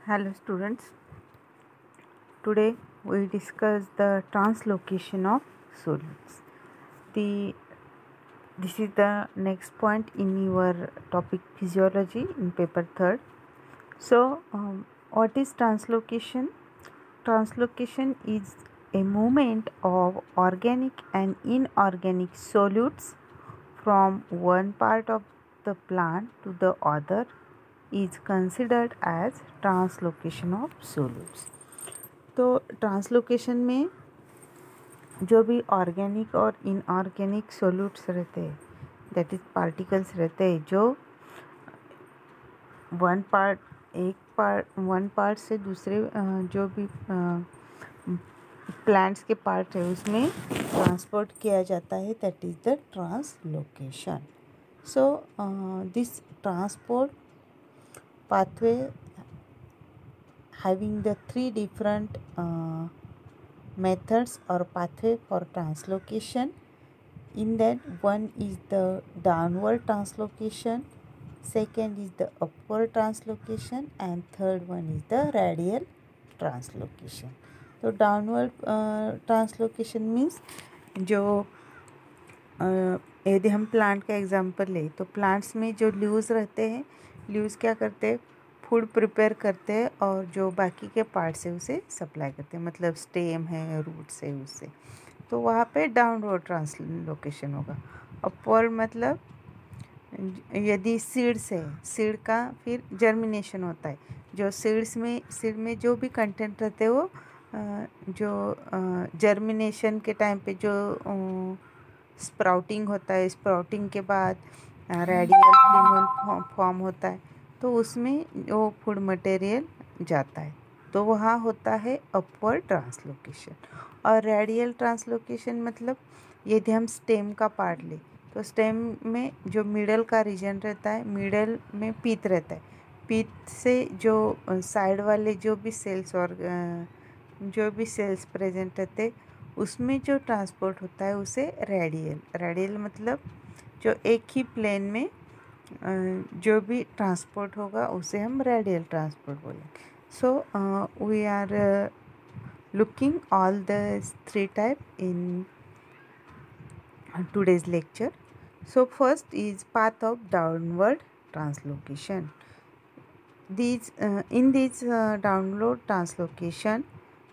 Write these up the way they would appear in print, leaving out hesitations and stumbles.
Hello students, today we discuss the translocation of solutes. The This is the next point in your topic physiology in paper 3rd. So what is translocation? Translocation is a movement of organic and inorganic solutes from one part of the plant to the other is considered as translocation of solutes. तो translocation में जो भी organic और inorganic solutes रहते हैं, that is particles रहते हैं, जो वन पार्ट से दूसरे जो भी प्लांट्स के पार्ट है उसमें ट्रांसपोर्ट किया जाता है, that is the translocation. So this transport pathway having the three different methods or pathway for translocation. In that, one is the downward translocation, second is the upward translocation, and third one is the radial translocation. तो downward translocation means जो यदि हम plant का example लें तो plants में जो leaves रहते हैं, लीव्स क्या करते हैं, फूड प्रिपेयर करते हैं और जो बाकी के पार्ट्स है उसे सप्लाई करते हैं, मतलब स्टेम है, रूट्स है, उससे. तो वहाँ पे डाउनवर्ड ट्रांसलोकेशन होगा. अपवर्ड मतलब यदि सीड्स है, सीड का फिर जर्मिनेशन होता है. जो सीड में जो भी कंटेंट रहते हैं वो जो जर्मिनेशन के टाइम पे जो स्प्राउटिंग होता है, स्प्राउटिंग के बाद रेडियल फ्लिमोल फॉर्म होता है, तो उसमें वो फूड मटेरियल जाता है, तो वहाँ होता है अपवर्ड ट्रांसलोकेशन. और रेडियल ट्रांसलोकेशन मतलब यदि हम स्टेम का पार्ट लें तो स्टेम में जो मिडल का रीजन रहता है, मिडल में पीत रहता है, पीत से जो साइड वाले जो भी सेल्स प्रेजेंट रहते उसमें जो ट्रांसपोर्ट होता है उसे रेडियल मतलब जो एक ही प्लेन में जो भी ट्रांसपोर्ट होगा उसे हम रेडियल ट्रांसपोर्ट बोलेंगे. So we are looking all the three type in today's lecture. So first is path of downward translocation. In this downward translocation,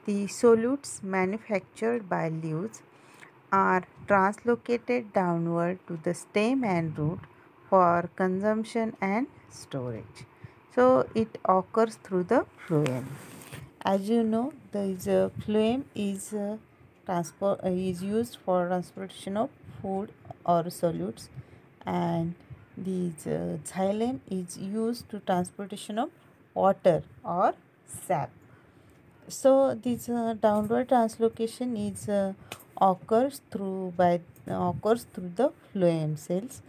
the solutes manufactured by leaves are translocated downward to the stem and root for consumption and storage. So it occurs through the phloem. As you know, the phloem is used for transportation of food or solutes, and this xylem is used to transportation of water or sap. So this downward translocation is occurs through the phloem cells.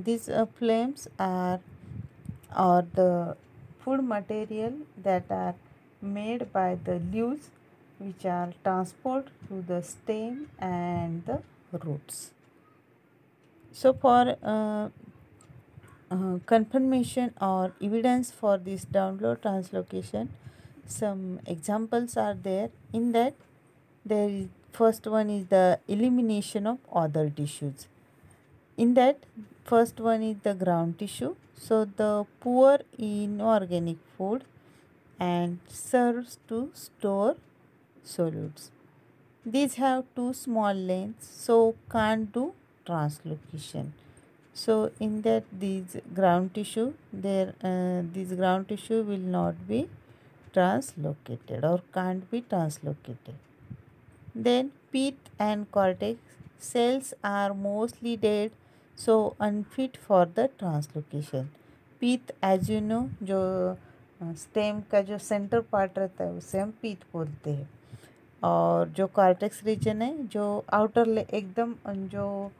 These phloems are the food material that are made by the leaves, which are transported to the stem and the roots. So for confirmation or evidence for this downward translocation, some examples are there. In that, there is first one is the elimination of other tissues. In that, first one is the ground tissue. So the poor inorganic food and serves to store solutes. These have two small lengths, so can't do translocation. So in that, this ground tissue will not be translocated or can't be translocated. Then pith and cortex cells are mostly dead, so unfit for the translocation. pith, as you know, जो stem का जो centre part रहता है उसे हम pith बोलते हैं, और जो कॉर्टेक्स रीजन है, जो आउटर एकदम जो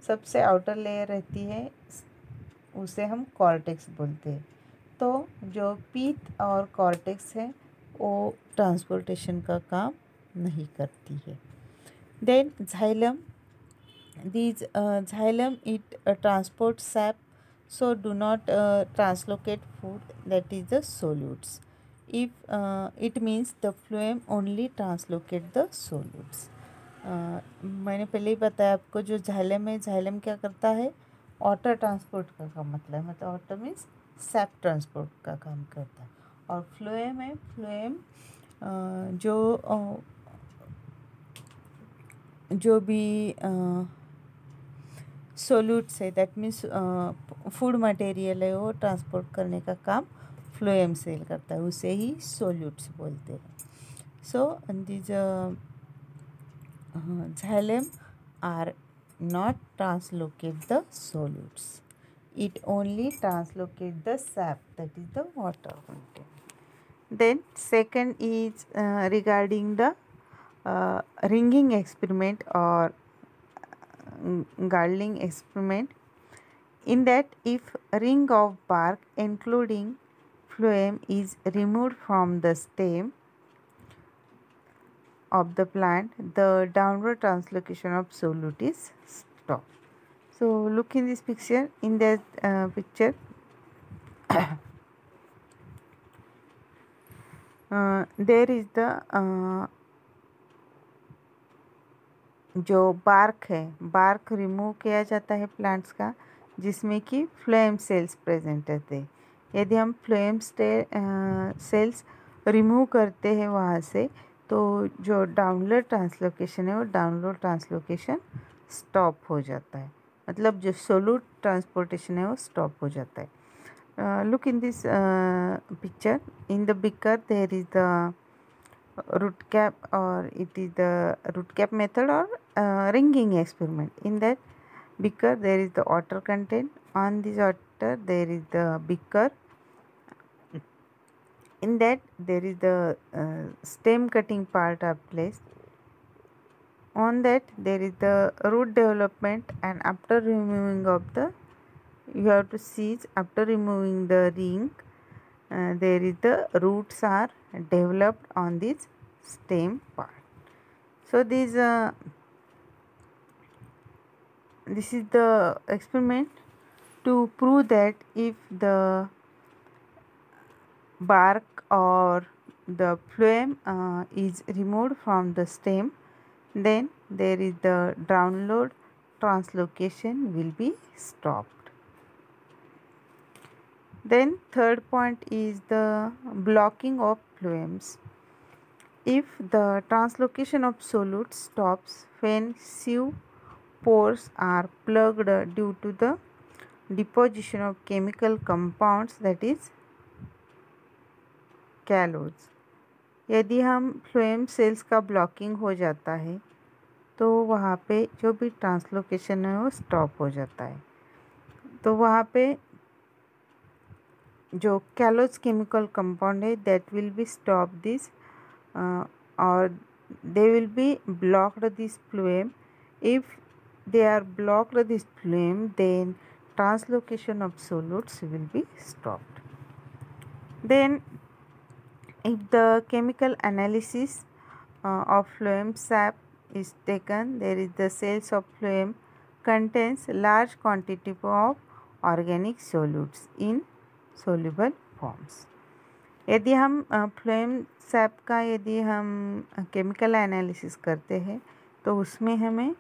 सबसे आउटर लेयर रहती है उसे हम कॉर्टेक्स बोलते हैं. तो जो पीथ और कॉर्टेक्स है वो ट्रांसपोर्टेशन का काम नहीं करती है. Then xylem, these xylem it transports sap, so do not translocate food, that is the solutes. if it means the phloem only translocate the solutes. मैंने पहले ही बताया आपको, जो जाइलम है, जाइलम क्या करता है, वाटर ट्रांसपोर्ट का काम, मतलब वाटर मीन्स सैप ट्रांसपोर्ट का काम करता है। और फ्लोएम है, फ्लोएम जो भी सोल्यूट्स है, दैट मीन्स फूड मटेरियल है, वो ट्रांसपोर्ट करने का काम फ्लोएम सेल करता है, उसे ही सोल्यूट्स बोलते हैं। So this xylem are not translocate the solutes. It only translocate the sap, that is the water content. Then second is regarding the ringing experiment or Gardling experiment. In that, if a ring of bark including phloem is removed from the stem of the plant, the downward translocation of solute is stopped. So look in this picture. In that picture, there is the जो bark है, bark remove किया जाता है plants का, जिसमें कि phloem cells present रहते हैं। यदि हम फ्लोएम सेल्स रिमूव करते हैं वहाँ से, तो जो डाउनलोड ट्रांसलोकेशन है, वो डाउनलोड ट्रांसलोकेशन स्टॉप हो जाता है, मतलब जो सोल्यूट ट्रांसपोर्टेशन है वो स्टॉप हो जाता है। Look in this picture. In the beaker there is the root cap, or it is the root cap method or ringing experiment. In that beaker there is the water content. On this water there is the beaker. In that there is the stem cutting part are placed. On that there is the root development, and after removing of the, you have to see, after removing the ring, there is the roots are developed on this stem part. So this is the experiment to prove that if the bark or the phloem is removed from the stem, then there is the downward translocation will be stopped. Then third point is the blocking of phloems. If the translocation of solute stops when sieve pores are plugged due to the deposition of chemical compounds, that is caloes. यदि हम phloem sales का blocking हो जाता है, तो वहाँ पे जो भी ट्रांसलोकेशन है वो स्टॉप हो जाता है। तो वहाँ पे जो कैलोज केमिकल कंपाउंड है, that will be stop this, or they will be blocked this phloem. If they are blocked this phloem, then translocation of solutes will be stopped. Then if the chemical analysis of phloem sap is taken, there is the cells of phloem contains large quantity of organic solutes in soluble forms. यदि हम phloem SAP का यदि हम chemical analysis करते हैं, तो उसमें हमें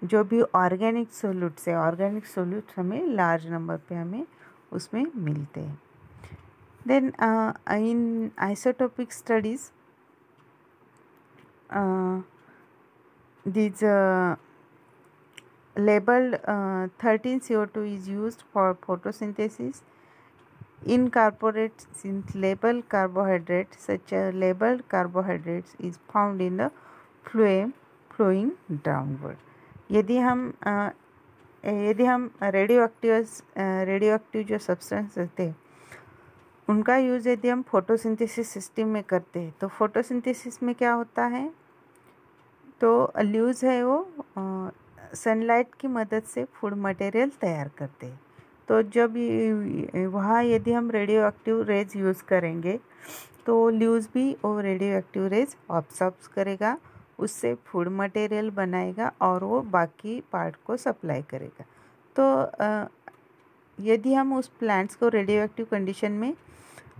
जो भी ऑर्गेनिक सोल्यूट्स है, ऑर्गेनिक सोल्यूट्स हमें लार्ज नंबर पे हमें उसमें मिलते हैं। Then in isotopic studies this labeled 13 CO2 is used for photosynthesis. Incorporates in labeled carbohydrates, such as labeled carbohydrates is found in the phloem flowing downward. यदि हम radioactive जो substance रहते हैं, उनका यूज़ यदि हम फोटोसिंथेसिस सिस्टम में करते हैं, तो फोटोसिंथेसिस में क्या होता है, तो ल्यूज है वो सनलाइट की मदद से फूड मटेरियल तैयार करते हैं। तो जब वहाँ यदि हम रेडियो एक्टिव रेज यूज़ करेंगे, तो ल्यूज भी वो रेडियो एक्टिव रेज ऑब्जॉर्ब करेगा, उससे फूड मटेरियल बनाएगा और वो बाकी पार्ट को सप्लाई करेगा। तो यदि हम उस प्लांट्स को रेडियो एक्टिव कंडीशन में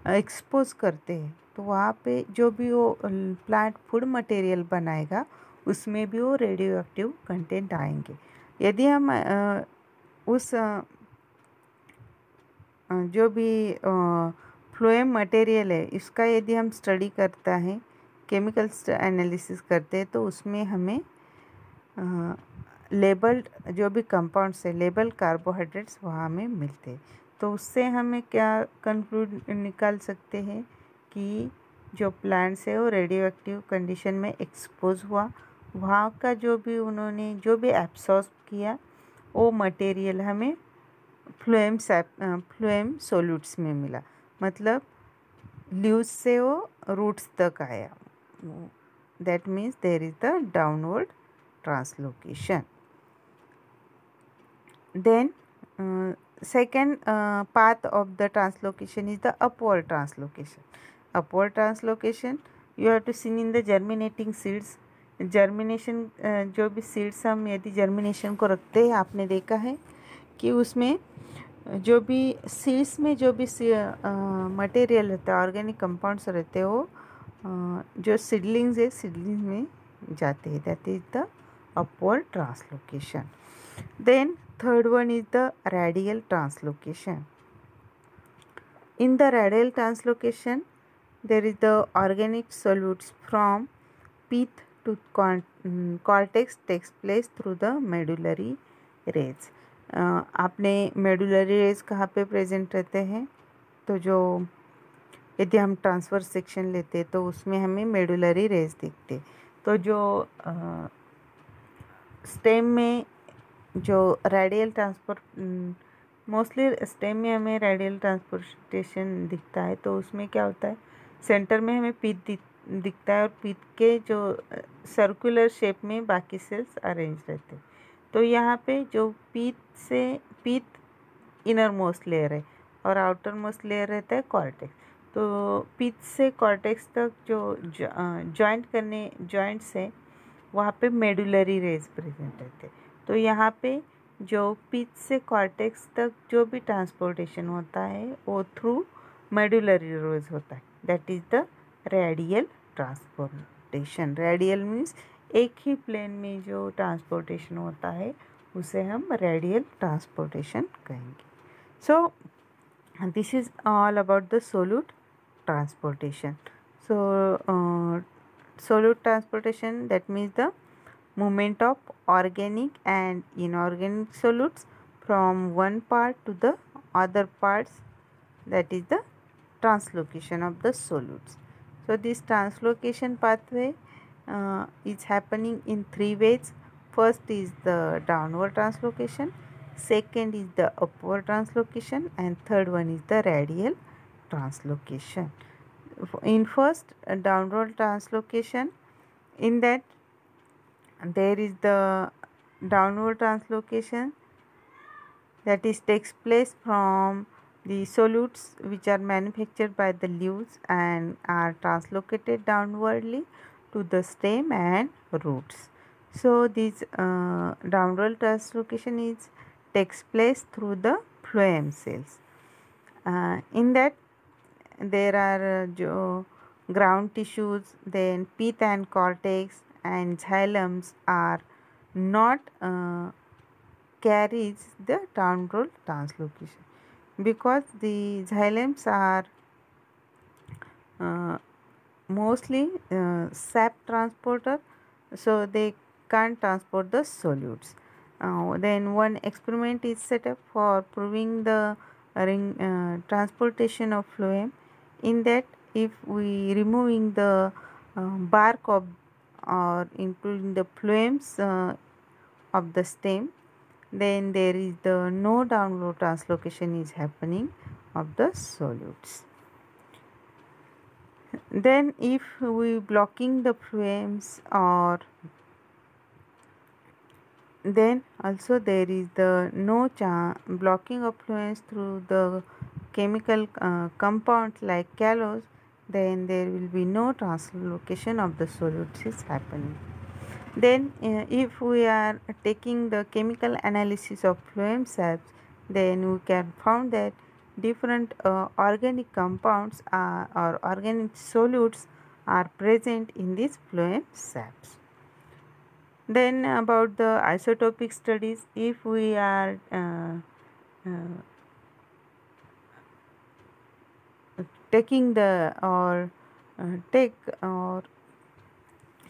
एक्सपोज करते हैं तो वहाँ पे जो भी वो प्लांट फूड मटेरियल बनाएगा उसमें भी वो रेडियो एक्टिव कंटेंट आएंगे। यदि हम उस जो भी फ्लोएम मटेरियल है इसका यदि हम स्टडी करता है, केमिकल एनालिसिस करते हैं, तो उसमें हमें लेबल्ड जो भी कंपाउंड्स है, लेबल कार्बोहाइड्रेट्स वहाँ हमें मिलते हैं। तो उससे हमें क्या कंक्लूड निकाल सकते हैं कि जो प्लांट्स है वो रेडियो एक्टिव कंडीशन में एक्सपोज हुआ, वहाँ का जो भी उन्होंने जो भी एब्सॉर्ब किया वो मटेरियल हमें फ्लोएम सोल्यूट्स में मिला, मतलब लीव्स से वो रूट्स तक आया। That means there is the downward translocation. Then second path of the translocation is the upward translocation. Upward translocation you have to see in the germinating seeds. Germination जो भी seeds हम यदि germination को रखते हैं, आपने देखा है कि उसमें जो भी सीड्स में जो भी मटेरियल रहता है, ऑर्गेनिक कंपाउंड्स रहते हैं, वो जो सीडलिंग्स है सीडलिंग्स में जाते हैं। That is the upward translocation. Then third one is the radial translocation. In the radial translocation there is the organic solutes from pith to cortex takes place through the medullary rays. आपने medullary rays कहाँ पे present रहते हैं? तो जो यदि हम transfer section लेते तो उसमें हमें मेडुलरी रेज दिखते। तो जो स्टेम में जो रेडियल ट्रांसपोर्ट, मोस्टली स्टेम में हमें रेडियल ट्रांसपोर्टेशन दिखता है। तो उसमें क्या होता है, सेंटर में हमें पीत दिखता है और पीत के जो सर्कुलर शेप में बाकी सेल्स अरेंज रहते हैं। तो यहाँ पे जो पीत इनर मोस्ट लेयर है और आउटर मोस्ट लेयर रहता है कॉर्टेक्स। तो पीत से कॉर्टेक्स तक जो जॉइंट्स है वहाँ पे मेडुलरी रेज प्रेजेंट रहते। तो यहाँ पे जो पीत से कॉर्टेक्स तक जो भी ट्रांसपोर्टेशन होता है वो थ्रू मेडुलरी रेज होता है। That is the radial transportation. Radial means एक ही प्लेन में जो ट्रांसपोर्टेशन होता है उसे हम रेडियल ट्रांसपोर्टेशन कहेंगे। So this is all about the solute transportation. So solute transportation, that means the movement of organic and inorganic solutes from one part to the other parts, that is the translocation of the solutes. So this translocation pathway is happening in three ways. First is the downward translocation, second is the upward translocation, and third one is the radial translocation. In first downward translocation, in that there is the downward translocation that is takes place from the solutes which are manufactured by the leaves and are translocated downwardly to the stem and roots. So this downward translocation takes place through the phloem cells. In that there are ground tissues, then pith and cortex and xylem are not carries the downward translocation because the xylems are mostly sap transporter, so they can't transport the solutes. Then one experiment is set up for proving the transportation of phloem. In that, if we removing the bark of or including the phloems of the stem, then there is the no downward translocation is happening of the solutes. Then if we blocking the phloems, or then also there is the no blocking of phloems through the chemical compounds like callose, then there will be no translocation of the solutes is happening. Then if we are taking the chemical analysis of phloem saps, then we can found that different organic compounds or organic solutes are present in these phloem sacs. Then about the isotopic studies, if we are taking the or take or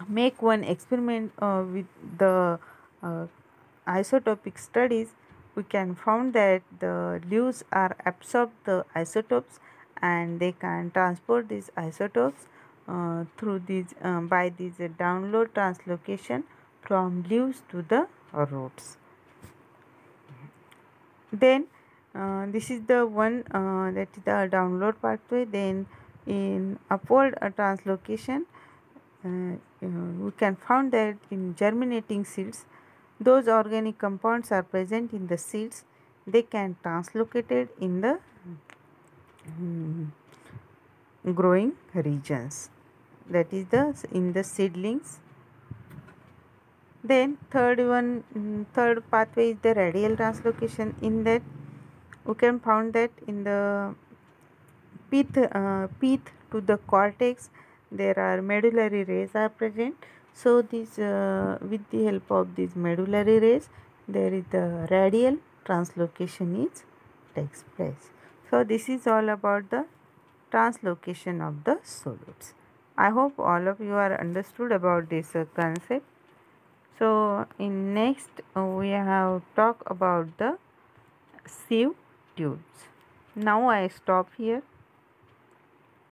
make one experiment with the isotopic studies, we can found that the leaves are absorb the isotopes and they can transport these isotopes through these by this download translocation from leaves to the roots. Then this is the one that is the download pathway. Then in upward translocation, we can found that in germinating seeds, those organic compounds are present in the seeds. They can translocated in the growing regions, that is the in the seedlings. Then third pathway is the radial translocation. In that we can found that in the pith to the cortex there are medullary rays are present. So this with the help of these medullary rays there is the radial translocation is takes place. So this is all about the translocation of the solutes. I hope all of you are understood about this concept. So in next we have talked about the sieve tubes. Now I stop here.